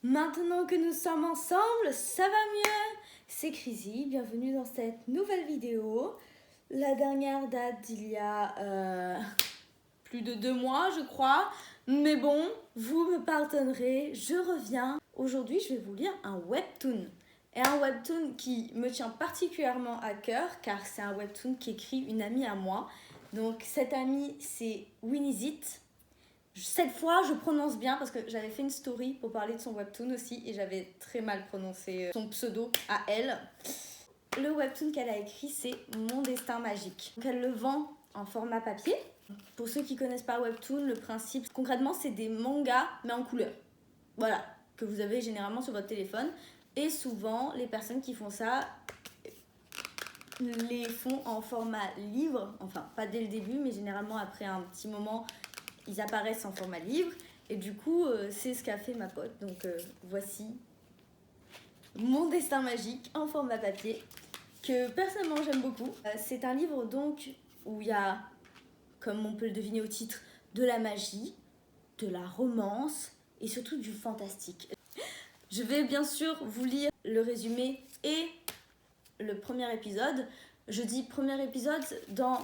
Maintenant que nous sommes ensemble, ça va mieux. C'est Crazy, bienvenue dans cette nouvelle vidéo. La dernière date d'il y a plus de 2 mois, je crois. Mais bon, vous me pardonnerez, je reviens. Aujourd'hui, je vais vous lire un webtoon. Et un webtoon qui me tient particulièrement à cœur, car c'est un webtoon qu'écrit une amie à moi. Donc cette amie, c'est Winizit. Cette fois, je prononce bien parce que j'avais fait une story pour parler de son webtoon aussi et j'avais très mal prononcé son pseudo à elle. Le webtoon qu'elle a écrit, c'est Mon destin magique. Donc elle le vend en format papier. Pour ceux qui connaissent pas webtoon, le principe, concrètement, c'est des mangas mais en couleur. Voilà, que vous avez généralement sur votre téléphone. Et souvent, les personnes qui font ça les font en format livre. Enfin, pas dès le début, mais généralement après un petit moment, ils apparaissent en format livre. Et du coup, c'est ce qu'a fait ma pote. Donc voici Mon destin magique en format papier, que personnellement j'aime beaucoup. C'est un livre donc où il y a, comme on peut le deviner au titre, de la magie, de la romance et surtout du fantastique. Je vais bien sûr vous lire le résumé et le premier épisode. Je dis premier épisode, dans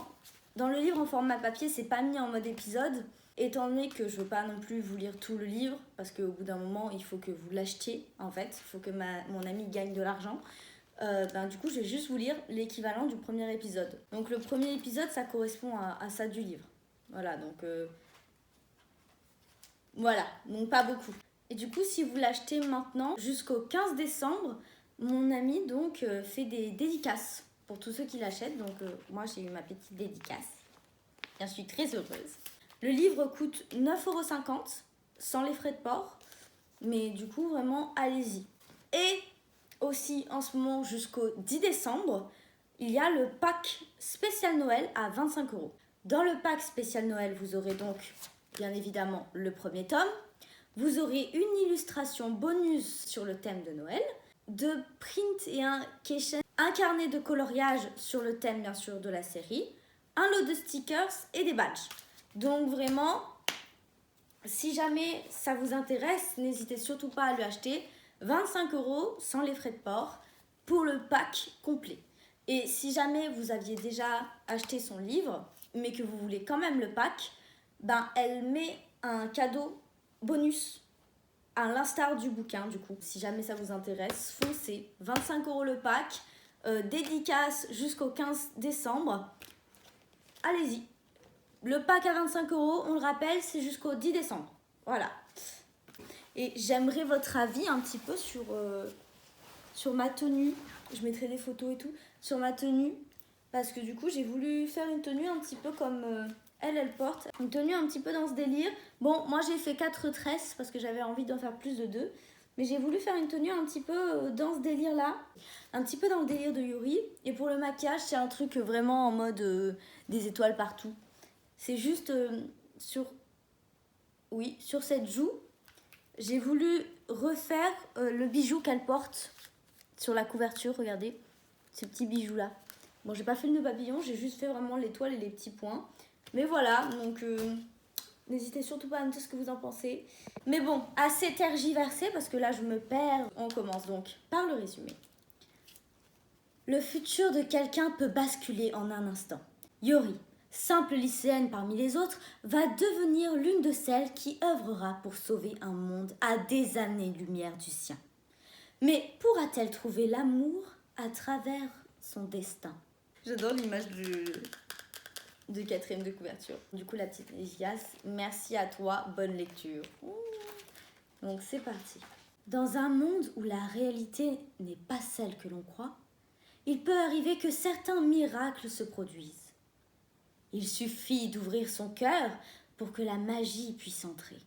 le livre en format papier, c'est pas mis en mode épisode, étant donné que je veux pas non plus vous lire tout le livre, parce qu'au bout d'un moment, il faut que vous l'achetiez, en fait. Il faut que mon ami gagne de l'argent. Du coup, je vais juste vous lire l'équivalent du premier épisode. Donc le premier épisode, ça correspond à ça du livre. Voilà, donc pas beaucoup. Et du coup, si vous l'achetez maintenant, jusqu'au 15 décembre, mon ami donc fait des dédicaces pour tous ceux qui l'achètent. Donc moi, j'ai eu ma petite dédicace. J'en suis très heureuse. Le livre coûte 9,50 € sans les frais de port. Mais du coup, vraiment, allez-y. Et aussi, en ce moment, jusqu'au 10 décembre, il y a le pack spécial Noël à 25 €. Dans le pack spécial Noël, vous aurez donc, bien évidemment, le premier tome. Vous aurez une illustration bonus sur le thème de Noël, de print et un keychain, un carnet de coloriage sur le thème, bien sûr, de la série, un lot de stickers et des badges. Donc vraiment, si jamais ça vous intéresse, n'hésitez surtout pas à le acheter. 25 € sans les frais de port pour le pack complet. Et si jamais vous aviez déjà acheté son livre, mais que vous voulez quand même le pack, elle met un cadeau bonus à l'instar du bouquin du coup. Si jamais ça vous intéresse, foncez. 25 € le pack, dédicace jusqu'au 15 décembre. Allez-y. Le pack à 25 €, on le rappelle, c'est jusqu'au 10 décembre. Voilà. Et j'aimerais votre avis un petit peu sur ma tenue. Je mettrai des photos et tout sur ma tenue. Parce que du coup, j'ai voulu faire une tenue un petit peu comme elle porte. Une tenue un petit peu dans ce délire. Bon, moi j'ai fait 4 tresses parce que j'avais envie d'en faire plus de 2. Mais j'ai voulu faire une tenue un petit peu dans ce délire-là. Un petit peu dans le délire de Yuri. Et pour le maquillage, c'est un truc vraiment en mode des étoiles partout. C'est juste sur cette joue, j'ai voulu refaire le bijou qu'elle porte sur la couverture, regardez, ce petit bijou là. Bon, j'ai pas fait le nœud papillon, j'ai juste fait vraiment l'étoile et les petits points. Mais voilà, donc n'hésitez surtout pas à me dire ce que vous en pensez. Mais bon, assez tergiversé parce que là je me perds. On commence donc par le résumé. Le futur de quelqu'un peut basculer en un instant. Yori, simple lycéenne parmi les autres, va devenir l'une de celles qui œuvrera pour sauver un monde à des années-lumière du sien. Mais pourra-t-elle trouver l'amour à travers son destin? J'adore l'image du quatrième de couverture. Du coup, la petite Elias, merci à toi, bonne lecture. Donc c'est parti. Dans un monde où la réalité n'est pas celle que l'on croit, il peut arriver que certains miracles se produisent. Il suffit d'ouvrir son cœur pour que la magie puisse entrer.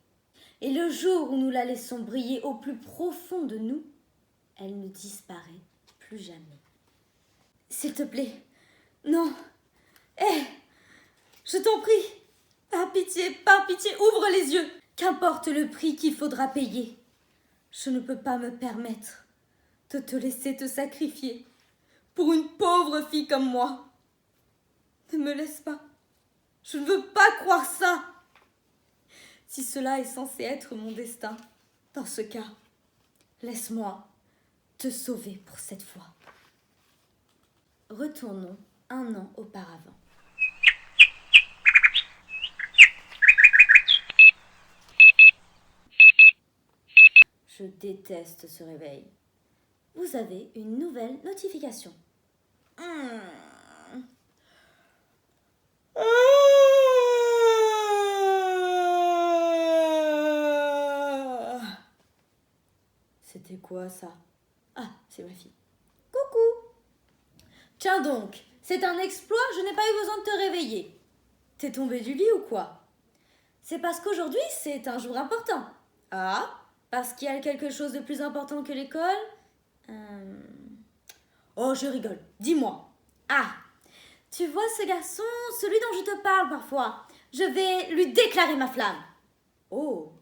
Et le jour où nous la laissons briller au plus profond de nous, elle ne disparaît plus jamais. S'il te plaît, non, je t'en prie, par pitié, ouvre les yeux. Qu'importe le prix qu'il faudra payer, je ne peux pas me permettre de te laisser te sacrifier pour une pauvre fille comme moi. Ne me laisse pas. Je ne veux pas croire ça. Si cela est censé être mon destin, dans ce cas, Laisse-moi te sauver pour cette fois. Retournons 1 an auparavant. Je déteste ce réveil. Vous avez une nouvelle notification. C'était quoi ça? Ah, c'est ma fille. Coucou! Tiens donc, c'est un exploit, je n'ai pas eu besoin de te réveiller. T'es tombé du lit ou quoi? C'est parce qu'aujourd'hui, c'est un jour important. Ah, parce qu'il y a quelque chose de plus important que l'école? Oh, je rigole. Dis-moi. Ah, tu vois ce garçon, celui dont je te parle parfois. Je vais lui déclarer ma flamme. Oh,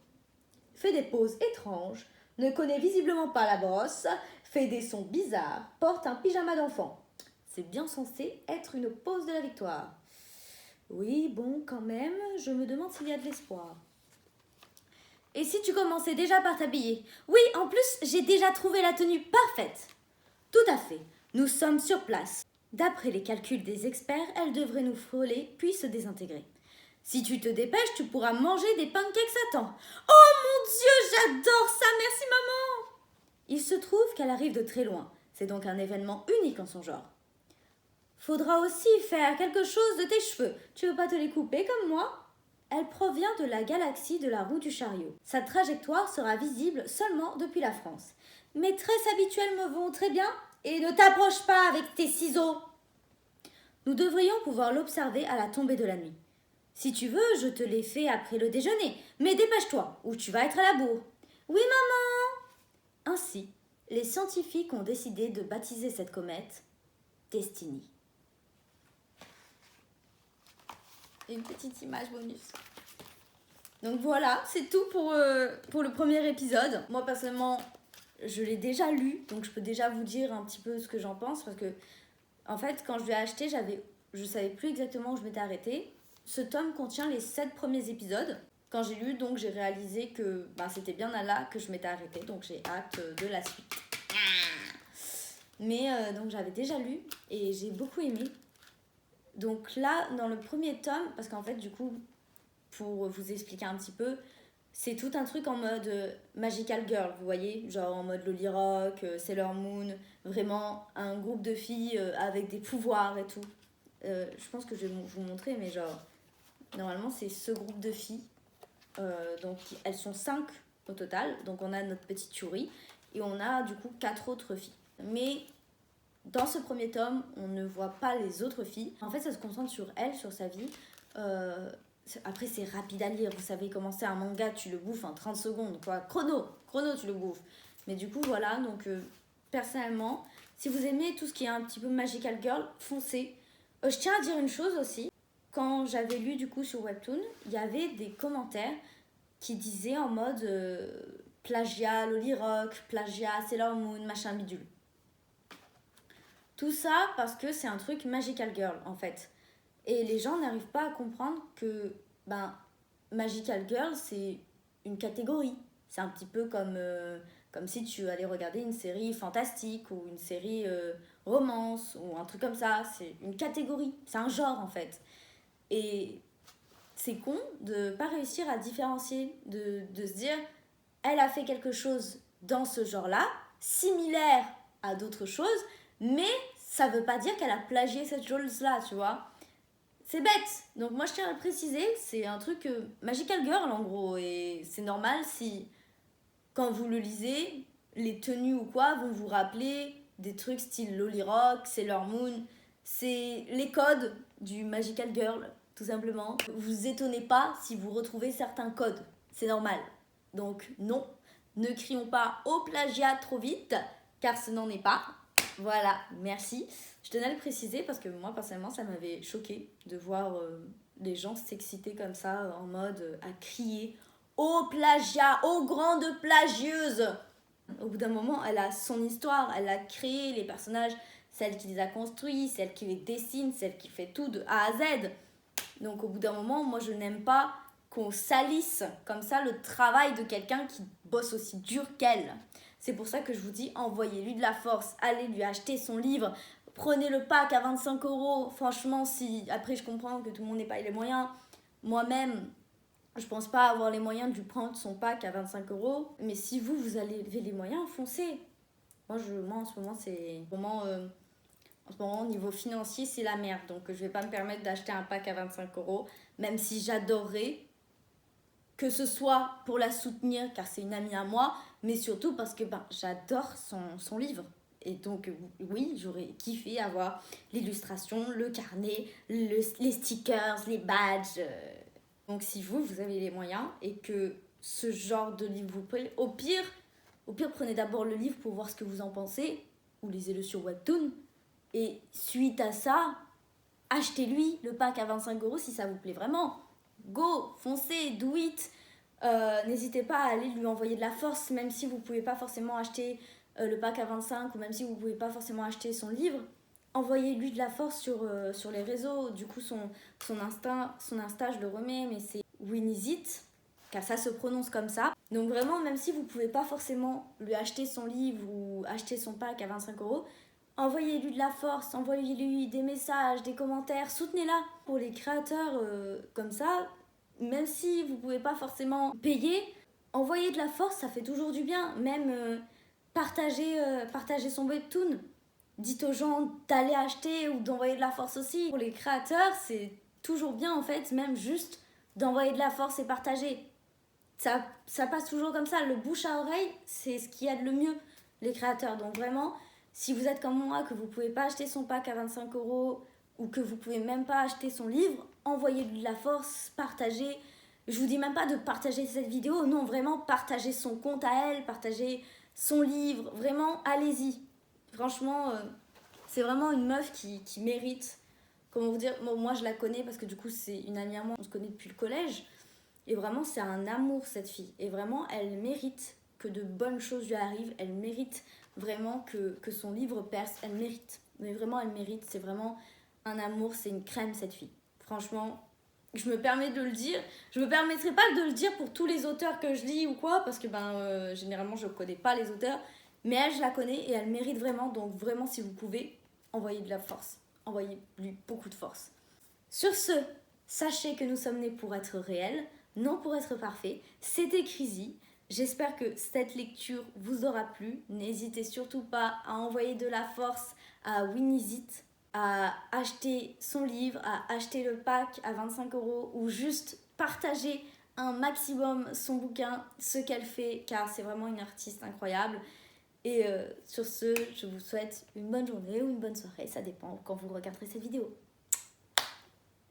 fait des poses étranges, ne connaît visiblement pas la brosse, fait des sons bizarres, porte un pyjama d'enfant. C'est bien censé être une pose de la victoire. Oui, bon, quand même, je me demande s'il y a de l'espoir. Et si tu commençais déjà par t'habiller? Oui, en plus, j'ai déjà trouvé la tenue parfaite. Tout à fait, nous sommes sur place. D'après les calculs des experts, elle devrait nous frôler puis se désintégrer. Si tu te dépêches, tu pourras manger des pancakes à temps. Oh mon Dieu, j'adore ça, merci maman! Il se trouve qu'elle arrive de très loin. C'est donc un événement unique en son genre. Faudra aussi faire quelque chose de tes cheveux. Tu veux pas te les couper comme moi? Elle provient de la galaxie de la roue du chariot. Sa trajectoire sera visible seulement depuis la France. Mes tresses habituelles me vont très bien et ne t'approche pas avec tes ciseaux. Nous devrions pouvoir l'observer à la tombée de la nuit. Si tu veux, je te l'ai fait après le déjeuner, mais dépêche-toi ou tu vas être à la bourre. Oui, maman! Ainsi, les scientifiques ont décidé de baptiser cette comète Destiny. Une petite image bonus. Donc voilà, c'est tout pour le premier épisode. Moi personnellement, je l'ai déjà lu, donc je peux déjà vous dire un petit peu ce que j'en pense parce que en fait, quand je l'ai acheté, je savais plus exactement où je m'étais arrêtée. Ce tome contient les 7 premiers épisodes. Quand j'ai lu, donc j'ai réalisé que c'était bien là que je m'étais arrêtée, donc j'ai hâte de la suite. Mais donc j'avais déjà lu et j'ai beaucoup aimé. Donc là, dans le premier tome, parce qu'en fait, du coup, pour vous expliquer un petit peu, c'est tout un truc en mode Magical Girl, vous voyez, genre en mode Loli Rock, Sailor Moon, vraiment un groupe de filles avec des pouvoirs et tout. Je pense que je vais vous montrer, mais genre, normalement, c'est ce groupe de filles. Donc, elles sont 5 au total. Donc, on a notre petite Yuri et on a du coup 4 autres filles. Mais dans ce premier tome, on ne voit pas les autres filles. En fait, ça se concentre sur elle, sur sa vie. Après, c'est rapide à lire. Vous savez, commencer un manga, tu le bouffes en 30 secondes. Quoi. Chrono, tu le bouffes. Mais du coup, voilà. Donc, personnellement, si vous aimez tout ce qui est un petit peu Magical Girl, foncez. Je tiens à dire une chose aussi. Quand j'avais lu du coup sur Webtoon, il y avait des commentaires qui disaient en mode plagiat Loli Rock, plagiat Sailor Moon, machin bidule. Tout ça parce que c'est un truc Magical Girl en fait. Et les gens n'arrivent pas à comprendre que Magical Girl c'est une catégorie. C'est un petit peu comme si tu allais regarder une série fantastique ou une série romance ou un truc comme ça. C'est une catégorie, c'est un genre en fait. Et c'est con de pas réussir à différencier, de se dire elle a fait quelque chose dans ce genre-là, similaire à d'autres choses, mais ça veut pas dire qu'elle a plagié cette chose-là, tu vois. C'est bête. Donc moi je tiens à le préciser, c'est un truc Magical Girl en gros, et c'est normal si quand vous le lisez, les tenues ou quoi vont vous rappeler des trucs style Loli Rock, Sailor Moon, c'est les codes du Magical Girl, tout simplement. Vous étonnez pas si vous retrouvez certains codes, c'est normal. Donc non, ne crions pas au plagiat trop vite, car ce n'en est pas. Voilà, merci. Je tenais à le préciser parce que moi, personnellement, ça m'avait choqué de voir les gens s'exciter comme ça, en mode à crier « Au plagiat, aux grandes plagieuses !» Au bout d'un moment, elle a son histoire, elle a créé les personnages, celle qui les a construits, celle qui les dessine, celle qui fait tout de A à Z. Donc au bout d'un moment, moi je n'aime pas qu'on salisse comme ça le travail de quelqu'un qui bosse aussi dur qu'elle. C'est pour ça que je vous dis, envoyez-lui de la force, allez lui acheter son livre, prenez le pack à 25 euros. Franchement, si après je comprends que tout le monde n'ait pas les moyens, moi-même, je pense pas avoir les moyens de lui prendre son pack à 25 euros. Mais si vous avez les moyens, foncez. Moi, en ce moment, en ce moment, au niveau financier, c'est la merde. Donc, je vais pas me permettre d'acheter un pack à 25 euros, même si j'adorerais que ce soit pour la soutenir, car c'est une amie à moi, mais surtout parce que j'adore son livre. Et donc, oui, j'aurais kiffé avoir l'illustration, le carnet, les stickers, les badges. Donc, si vous avez les moyens et que ce genre de livre vous plaît, au pire, prenez d'abord le livre pour voir ce que vous en pensez, ou lisez-le sur Webtoon. Et suite à ça, achetez-lui le pack à 25 euros si ça vous plaît vraiment. Go, foncez, do it. N'hésitez pas à aller lui envoyer de la force, même si vous ne pouvez pas forcément acheter le pack à 25 ou même si vous ne pouvez pas forcément acheter son livre. Envoyez-lui de la force sur les réseaux. Du coup, son Insta, je le remets, mais c'est Winizit, car ça se prononce comme ça. Donc vraiment, même si vous ne pouvez pas forcément lui acheter son livre ou acheter son pack à 25 euros, envoyez-lui de la force, envoyez-lui des messages, des commentaires, soutenez-la. Pour les créateurs comme ça, même si vous ne pouvez pas forcément payer, envoyer de la force, ça fait toujours du bien. Même partager son webtoon. Dites aux gens d'aller acheter ou d'envoyer de la force aussi. Pour les créateurs, c'est toujours bien en fait, même juste d'envoyer de la force et partager. Ça passe toujours comme ça. Le bouche à oreille, c'est ce qu'il y a de le mieux, les créateurs. Donc vraiment, si vous êtes comme moi, que vous ne pouvez pas acheter son pack à 25 euros ou que vous ne pouvez même pas acheter son livre, envoyez-lui de la force, partagez. Je vous dis même pas de partager cette vidéo, non, vraiment partagez son compte à elle, partagez son livre, vraiment, allez-y. Franchement, c'est vraiment une meuf qui mérite. Comment vous dire, moi je la connais parce que du coup c'est une amie à moi, on se connaît depuis le collège. Et vraiment c'est un amour cette fille. Et vraiment elle mérite que de bonnes choses lui arrivent. Elle mérite vraiment que son livre perce. Elle mérite. Mais vraiment elle mérite. C'est vraiment un amour, c'est une crème cette fille. Franchement, je me permets de le dire. Je me permettrai pas de le dire pour tous les auteurs que je lis ou quoi, parce que généralement je connais pas les auteurs. Mais elle, je la connais et elle mérite vraiment. Donc vraiment, si vous pouvez, envoyez de la force. Envoyez-lui beaucoup de force. Sur ce, sachez que nous sommes nés pour être réels, non pour être parfaits. C'était Crazy. J'espère que cette lecture vous aura plu. N'hésitez surtout pas à envoyer de la force à Winizit, à acheter son livre, à acheter le pack à 25 euros ou juste partager un maximum son bouquin, ce qu'elle fait, car c'est vraiment une artiste incroyable. Et sur ce, je vous souhaite une bonne journée ou une bonne soirée, ça dépend quand vous regarderez cette vidéo.